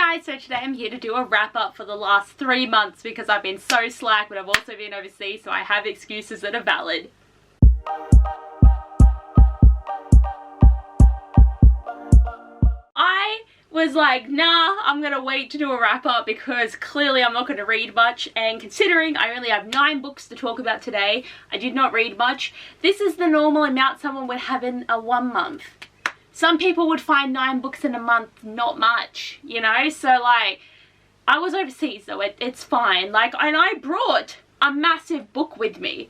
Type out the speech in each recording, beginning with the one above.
guys, so today I'm here to do a wrap up for the last 3 months because I've been so slack, but I've also been overseas, so I have excuses that are valid. I was like, nah, I'm gonna wait to do a wrap up because clearly I'm not gonna read much, and considering I only have 9 books to talk about today, I did not read much. This is the normal amount someone would have in a 1 month. Some people would find 9 books in a month not much, you know, so like, I was overseas, so it's fine. Like, and I brought a massive book with me.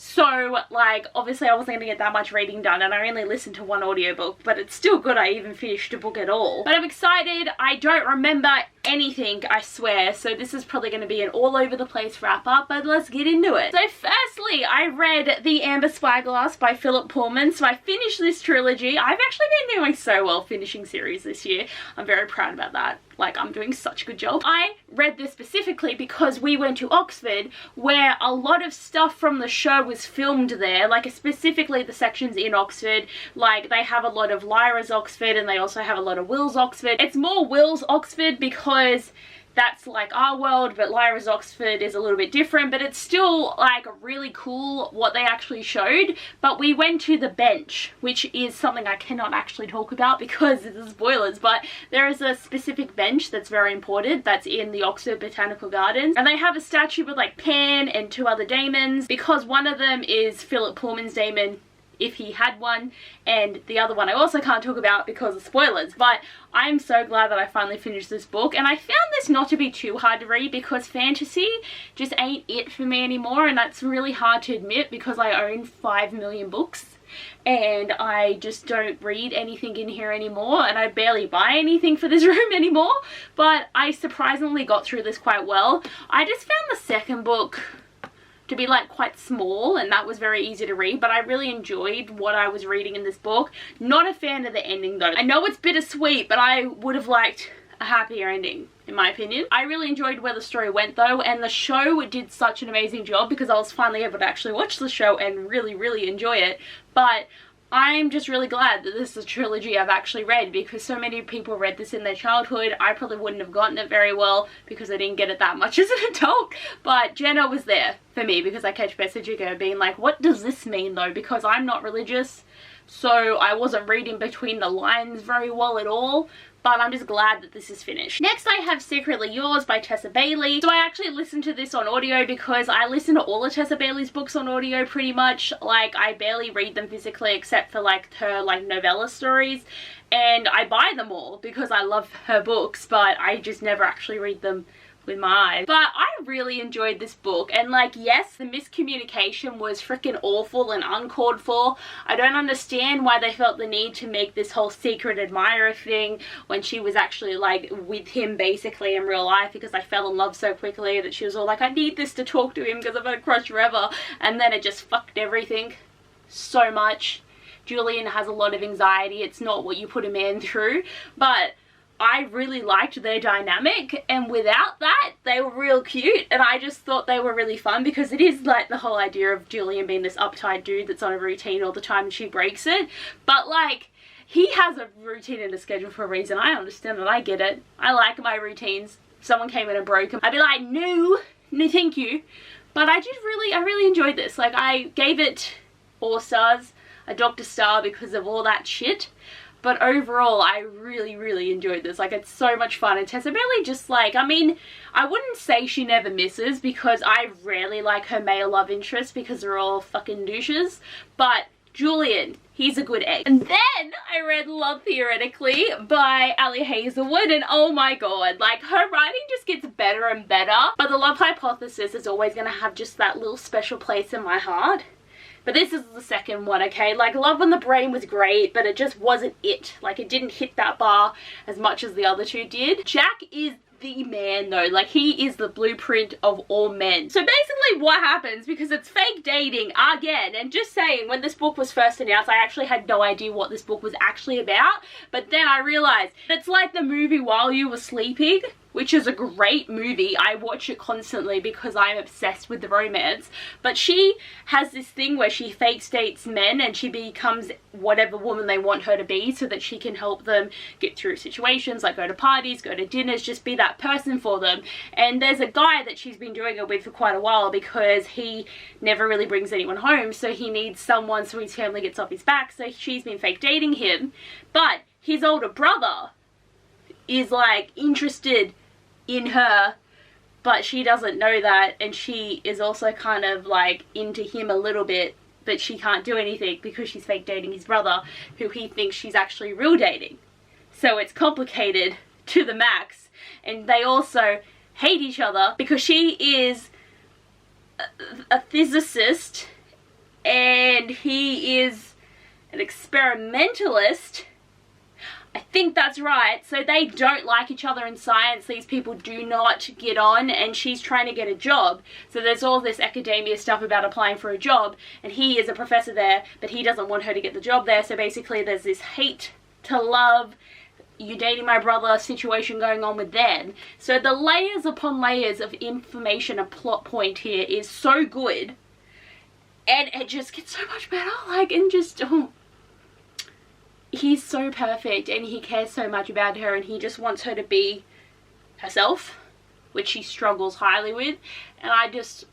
So, like, obviously I wasn't going to get that much reading done, and I only listened to 1 audiobook, but it's still good I even finished a book at all. But I'm excited. I don't remember anything, I swear, so this is probably going to be an all over the place wrap up, but let's get into it. So firstly, I read The Amber Spyglass by Philip Pullman, so I finished this trilogy. I've actually been doing so well finishing series this year. I'm very proud about that. Like, I'm doing such a good job. I read this specifically because we went to Oxford, where a lot of stuff from the show was filmed there, like specifically the sections in Oxford. Like, they have a lot of Lyra's Oxford and they also have a lot of Will's Oxford. It's more Will's Oxford because that's like our world, but Lyra's Oxford is a little bit different, but it's still like really cool what they actually showed. But we went to the bench, which is something I cannot actually talk about because it's spoilers, but there is a specific bench that's very important that's in the Oxford Botanical Gardens, and they have a statue with like Pan and 2 other daemons, because one of them is Philip Pullman's daemon, if he had one, and the other one I also can't talk about because of spoilers. But I'm so glad that I finally finished this book, and I found this not to be too hard to read because fantasy just ain't it for me anymore, and that's really hard to admit because I own 5 million books and I just don't read anything in here anymore, and I barely buy anything for this room anymore. But I surprisingly got through this quite well. I just found the second book to be like quite small, and that was very easy to read, but I really enjoyed what I was reading in this book. Not a fan of the ending though. I know it's bittersweet, but I would have liked a happier ending in my opinion. I really enjoyed where the story went though, and the show did such an amazing job because I was finally able to actually watch the show and really enjoy it. But I'm just really glad that this is a trilogy I've actually read, because so many people read this in their childhood. I probably wouldn't have gotten it very well because I didn't get it that much as an adult, but Jenna was there for me because I kept messaging her being like, what does this mean though? Because I'm not religious, so I wasn't reading between the lines very well at all. But I'm just glad that this is finished. Next I have Secretly Yours by Tessa Bailey. So I actually listened to this on audio because I listen to all of Tessa Bailey's books on audio pretty much. Like, I barely read them physically except for like her like novella stories, and I buy them all because I love her books, but I just never actually read them with my eyes. But I really enjoyed this book, and like, yes, the miscommunication was freaking awful and uncalled for. I don't understand why they felt the need to make this whole secret admirer thing when she was actually like with him basically in real life, because I fell in love so quickly that she was all like, I need this to talk to him because I've had a crush forever, and then it just fucked everything so much. Julian has a lot of anxiety. It's not what you put a man through, but I really liked their dynamic, and without that they were real cute, and I just thought they were really fun because it is like the whole idea of Julian being this uptight dude that's on a routine all the time and she breaks it, but like, he has a routine and a schedule for a reason. I understand it, I get it, I like my routines. If someone came in and broke them, I'd be like, no thank you. But I really enjoyed this. Like, I gave it 4 stars, a Dr. Star because of all that shit. But overall, I really enjoyed this. Like, it's so much fun. And Tessa Bailey just like, I mean, I wouldn't say she never misses because I rarely like her male love interest because they're all fucking douches. But Julian, he's a good egg. And then I read Love Theoretically by Ali Hazelwood, and oh my god, like, her writing just gets better and better. But The Love Hypothesis is always going to have just that little special place in my heart. But this is the second one, okay? Like, Love on the Brain was great, but it just wasn't it. Like, it didn't hit that bar as much as the other 2 did. Jack is the man though. Like, he is the blueprint of all men. So basically what happens, because it's fake dating again, and just saying, when this book was first announced, I actually had no idea what this book was actually about, but then I realized it's like the movie While You Were Sleeping, which is a great movie. I watch it constantly because I'm obsessed with the romance. But she has this thing where she fake dates men and she becomes whatever woman they want her to be so that she can help them get through situations, like go to parties, go to dinners, just be that person for them. And there's a guy that she's been doing it with for quite a while because he never really brings anyone home, so he needs someone so his family gets off his back. So she's been fake dating him, but his older brother is like interested in her, but she doesn't know that, and she is also kind of like into him a little bit, but she can't do anything because she's fake dating his brother, who he thinks she's actually real dating. So it's complicated to the max, and they also hate each other because she is a physicist and he is an experimentalist. I think that's right. So they don't like each other in science. These people do not get on, and she's trying to get a job. So there's all this academia stuff about applying for a job, and he is a professor there, but he doesn't want her to get the job there. So basically there's this hate to love, you dating my brother situation going on with them. So the layers upon layers of information and plot point here is so good, and it just gets so much better. Like, and just, oh, he's so perfect and he cares so much about her, and he just wants her to be herself, which she struggles highly with. And I just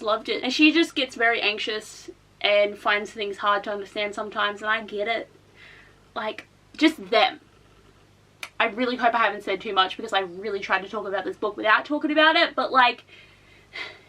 loved it. And she just gets very anxious and finds things hard to understand sometimes, and I get it. Like, just them. I really hope I haven't said too much because I really tried to talk about this book without talking about it, but like,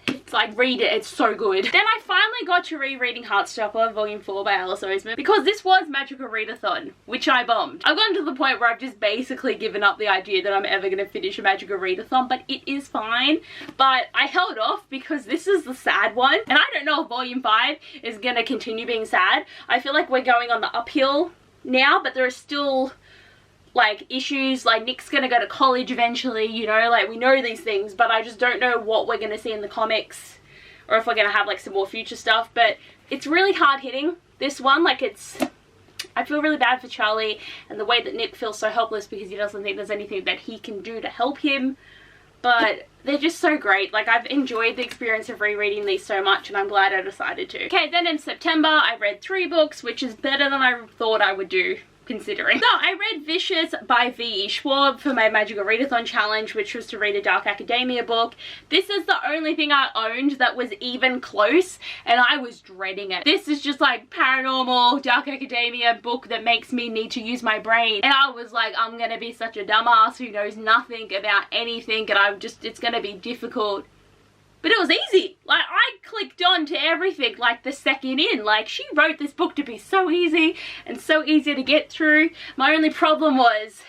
it's like, read it, it's so good. Then I finally got to rereading Heartstopper Volume 4 by Alice Oseman because this was Magical Readathon, which I bombed. I've gotten to the point where I've just basically given up the idea that I'm ever going to finish a Magical Readathon, but it is fine. But I held off because this is the sad one, and I don't know if Volume 5 is going to continue being sad. I feel like we're going on the uphill now, but there are still like issues, like Nick's gonna go to college eventually, you know, like we know these things, but I just don't know what we're gonna see in the comics or if we're gonna have like some more future stuff. But it's really hard hitting, this one. Like, it's, I feel really bad for Charlie and the way that Nick feels so helpless because he doesn't think there's anything that he can do to help him, but they're just so great. Like, I've enjoyed the experience of rereading these so much, and I'm glad I decided to. Okay, then in September I read 3 books, which is better than I thought I would do, considering. So I read Vicious by V.E. Schwab for my Magical Readathon challenge, which was to read a Dark Academia book. This is the only thing I owned that was even close, and I was dreading it. This is just like paranormal Dark Academia book that makes me need to use my brain, and I was like, I'm gonna be such a dumbass who knows nothing about anything, and it's gonna be difficult. But it was easy. Like, I clicked on to everything like the second in. Like, she wrote this book to be so easy and so easy to get through. My only problem was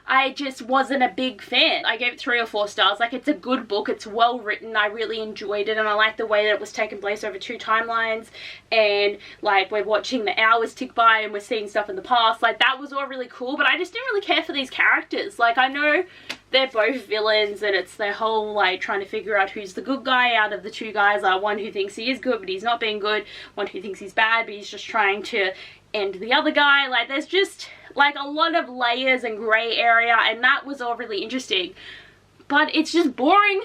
I just wasn't a big fan. I gave it 3 or 4 stars. Like, it's a good book, it's well written, I really enjoyed it, and I like the way that it was taking place over 2 timelines, and like we're watching the hours tick by and we're seeing stuff in the past. Like, that was all really cool, but I just didn't really care for these characters. Like, I know they're both villains and it's their whole like trying to figure out who's the good guy out of the 2 guys. One who thinks he is good but he's not being good, one who thinks he's bad but he's just trying to end the other guy. Like, there's just like a lot of layers and grey area, and that was all really interesting, but it's just boring.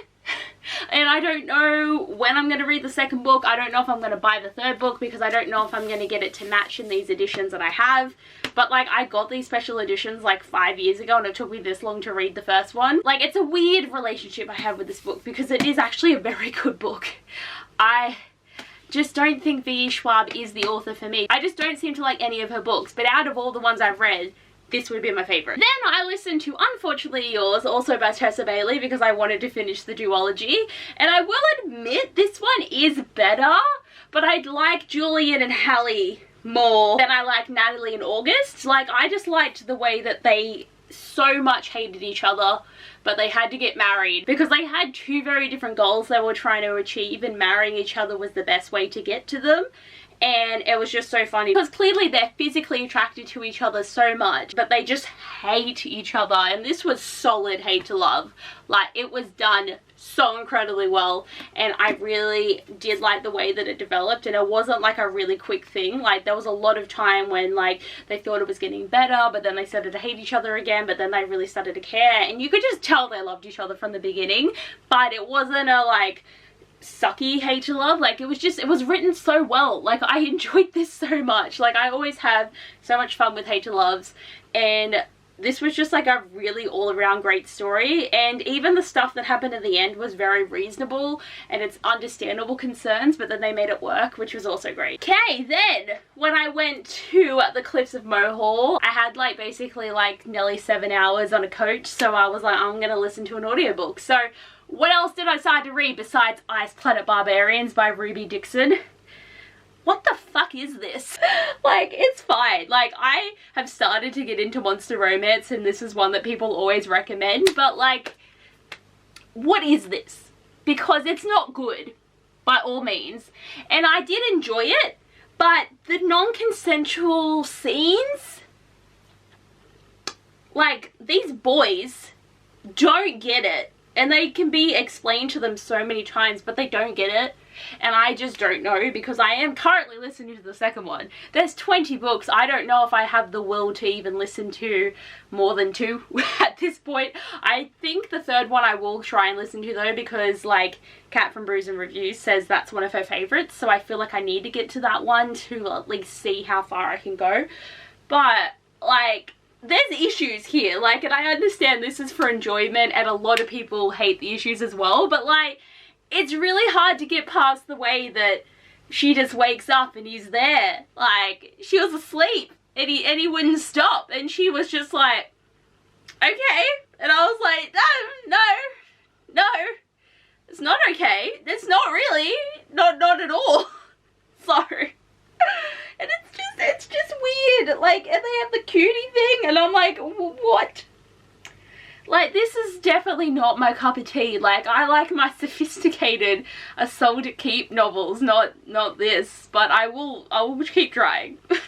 And I don't know when I'm going to read the 2nd book. I don't know if I'm going to buy the 3rd book because I don't know if I'm going to get it to match in these editions that I have. But like, I got these special editions like 5 years ago and it took me this long to read the first one. Like, it's a weird relationship I have with this book because it is actually a very good book. I just don't think V.E. Schwab is the author for me. I just don't seem to like any of her books, but out of all the ones I've read, this would be my favourite. Then I listened to Unfortunately Yours, also by Tessa Bailey, because I wanted to finish the duology, and I will admit this one is better, but I like Julian and Hallie more than I like Natalie and August. Like, I just liked the way that they so much hated each other, but they had to get married because they had 2 very different goals they were trying to achieve, and marrying each other was the best way to get to them. and it was just so funny because clearly they're physically attracted to each other so much, but they just hate each other, and this was solid hate to love. Like, it was done so incredibly well, and I really did like the way that it developed, and it wasn't like a really quick thing. Like, there was a lot of time when like they thought it was getting better, but then they started to hate each other again, but then they really started to care, and you could just tell they loved each other from the beginning. But it wasn't a like sucky hate to love. Like, it was written so well. Like, I enjoyed this so much. Like, I always have so much fun with hate to loves, and this was just like a really all-around great story. And even the stuff that happened at the end was very reasonable, and it's understandable concerns, but then they made it work, which was also great. Okay, then when I went to the Cliffs of Moher, I had like basically like nearly 7 hours on a coach, so I was like, I'm gonna listen to an audiobook. So what else did I decide to read besides Ice Planet Barbarians by Ruby Dixon? What the fuck is this? Like, it's fine. Like, I have started to get into monster romance, and this is one that people always recommend, but like, what is this? Because it's not good, by all means. And I did enjoy it, but the non-consensual scenes, like, these boys don't get it. And they can be explained to them so many times, but they don't get it. And I just don't know, because I am currently listening to the second one. There's 20 books. I don't know if I have the will to even listen to more than 2 at this point. I think the third one I will try and listen to though, because like Kat from Brews and Reviews says that's one of her favorites. So I feel like I need to get to that one to at least see how far I can go. But like, there's issues here, like, and I understand this is for enjoyment, and a lot of people hate the issues as well, but like, it's really hard to get past the way that she just wakes up and he's there. Like, she was asleep and he wouldn't stop, and she was just like, okay, and I was like, no, it's not okay, it's not really, not at all. So, and it's just weird, like, and they have the cutie thing, and I'm like, what? Like, this is definitely not my cup of tea. Like, I like my sophisticated Assault at Keep novels, not this, but I will keep trying. It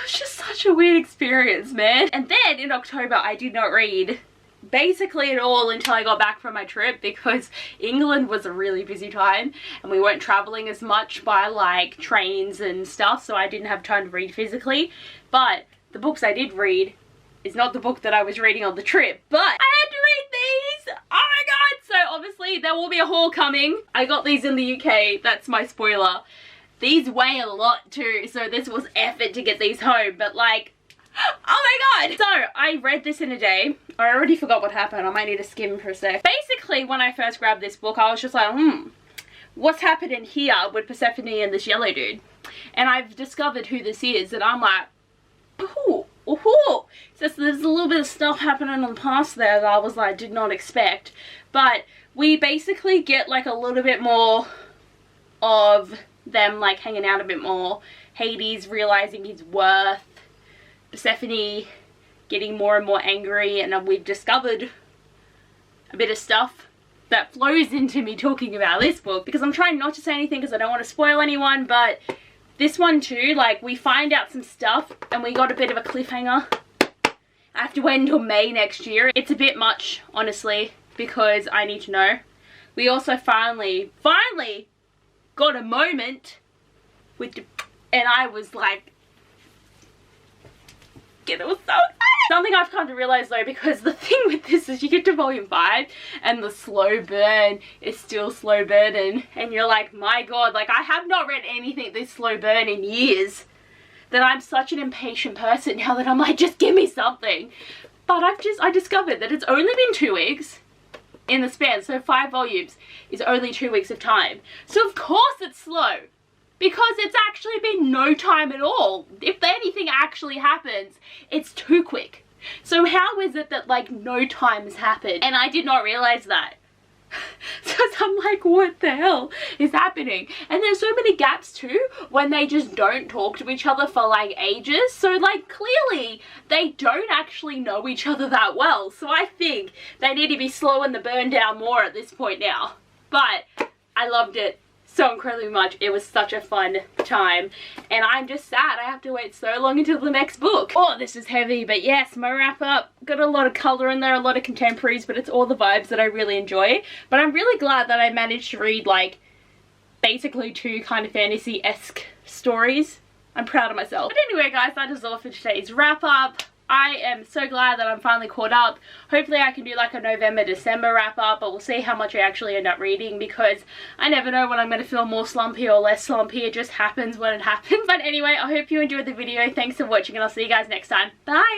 was just such a weird experience, man. And then in October, I did not read basically at all until I got back from my trip, because England was a really busy time and we weren't traveling as much by like trains and stuff, so I didn't have time to read physically. But the books I did read is not the book that I was reading on the trip, but I had to read these. Oh my god. So obviously there will be a haul coming. I got these in the UK, that's my spoiler. These weigh a lot too, so this was effort to get these home, but like, oh my god! So, I read this in a day. I already forgot what happened. I might need to skim for a sec. Basically, when I first grabbed this book, I was just like, what's happening here with Persephone and this yellow dude? And I've discovered who this is, and I'm like, ooh. So there's a little bit of stuff happening in the past there that I was like, did not expect. But we basically get like a little bit more of them like hanging out a bit more. Hades realizing his worth. Persephone getting more and more angry, and we've discovered a bit of stuff that flows into me talking about this book, because I'm trying not to say anything because I don't want to spoil anyone, but this one too, like, we find out some stuff and we got a bit of a cliffhanger. I have to wait until May next year. It's a bit much, honestly, because I need to know. We also finally got a moment with and I was like, it was so exciting. Something I've come to realize though, because the thing with this is you get to volume 5 and the slow burn is still slow burning, and you're like, my god, like, I have not read anything this slow burn in years. That I'm such an impatient person now that I'm like, just give me something. But I discovered that it's only been 2 weeks in the span, so 5 volumes is only 2 weeks of time. So of course it's slow. Because it's actually been no time at all. If anything actually happens, it's too quick. So how is it that like no time has happened? And I did not realize that. So I'm like, what the hell is happening? And there's so many gaps too when they just don't talk to each other for like ages. So like clearly they don't actually know each other that well. So I think they need to be slowing the burn down more at this point now. But I loved it so incredibly much. It was such a fun time, and I'm just sad I have to wait so long until the next book. Oh, this is heavy, but yes, my wrap up got a lot of colour in there, a lot of contemporaries, but it's all the vibes that I really enjoy. But I'm really glad that I managed to read like basically 2 kind of fantasy-esque stories. I'm proud of myself. But anyway guys, that is all for today's wrap up. I am so glad that I'm finally caught up. Hopefully I can do like a November-December wrap up, but we'll see how much I actually end up reading, because I never know when I'm going to feel more slumpy or less slumpy. It just happens when it happens. But anyway, I hope you enjoyed the video. Thanks for watching, and I'll see you guys next time. Bye!